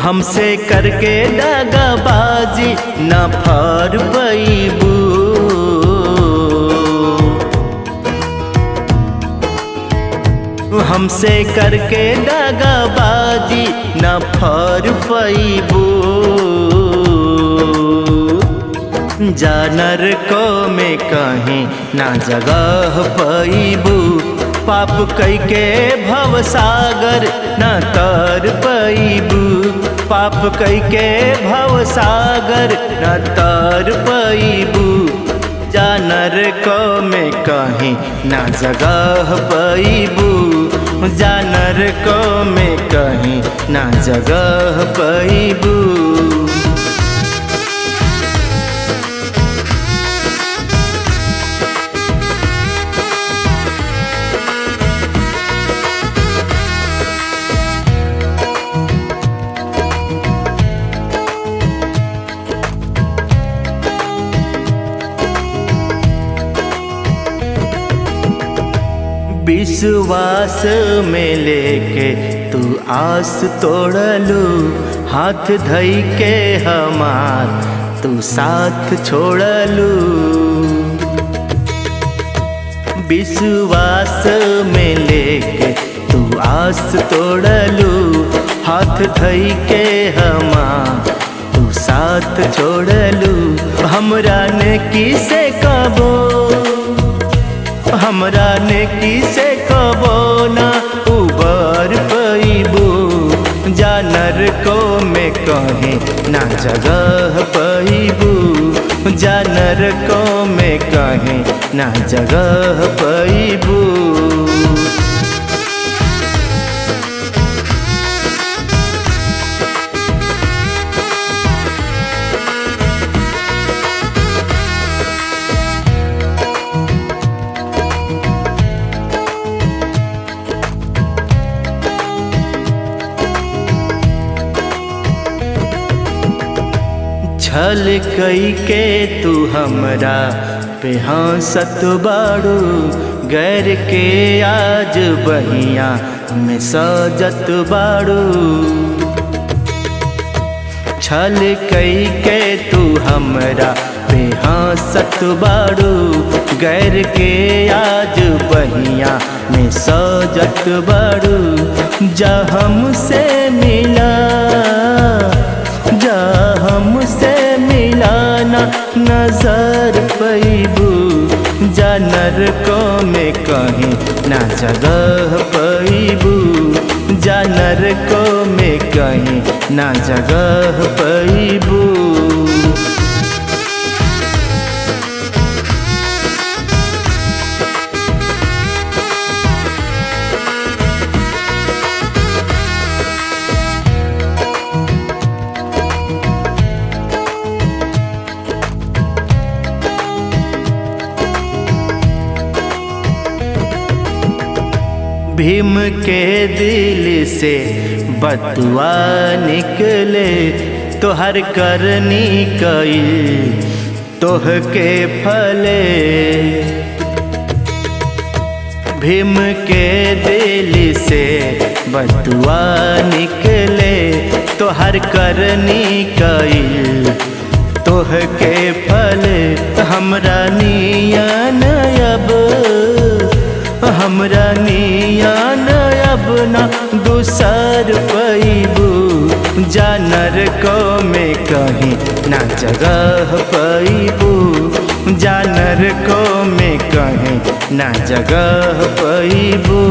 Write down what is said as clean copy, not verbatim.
हमसे करके दगाबाजी ना फार पैबू। हमसे करके दगाबाजी ना फार पैबू। जानर को में कहीं ना जगह पैबू। पाप कई के भव सागर न तर पैबू। पाप कई के भव सागर न तर पैबू। जानर को में कहीं ना जगह पैबू। जानर को में कहीं ना जगह पैबू। विश्वास में लेके तू आस तोड़लू। हाथ धई के हमार तू साथ छोड़लू। विश्वास में लेके तू आस तोड़लू। हाथ धई के हमार तू साथ छोड़लू। हमरा ने किसे कबो हमरा ने किसे कबो ना उबर पैबू। जानर को में कहीं ना जगह पैबू। जानर को में कहीं ना जगह पैबू। छल कई के तू हमरा पे हंसत बाड़ू। गैर के आज बहिया में सजत बाड़ू। छल कई के तू हमरा पे हंसत बाड़ू। गैर के आज बहिया में सजत बाड़ू। जा हमसे मिला जा हमसे मिलाना नजर पैबू। जानर को में कहीं ना जगह पैबू। जानर को में कहीं ना जगह पैबू। भीम के दिल से बतुआ निकले। तोहर करनी कईल तोह के फले। भीम के दिल से बतुआ निकले। तोहर करनी कईल तोह के फले। हमरा नियन अब हमरा नियन अब ना दूसर पैबू। जानर को में कहीं ना जगह पैबू। जानर को में कहीं ना जगह पैबू।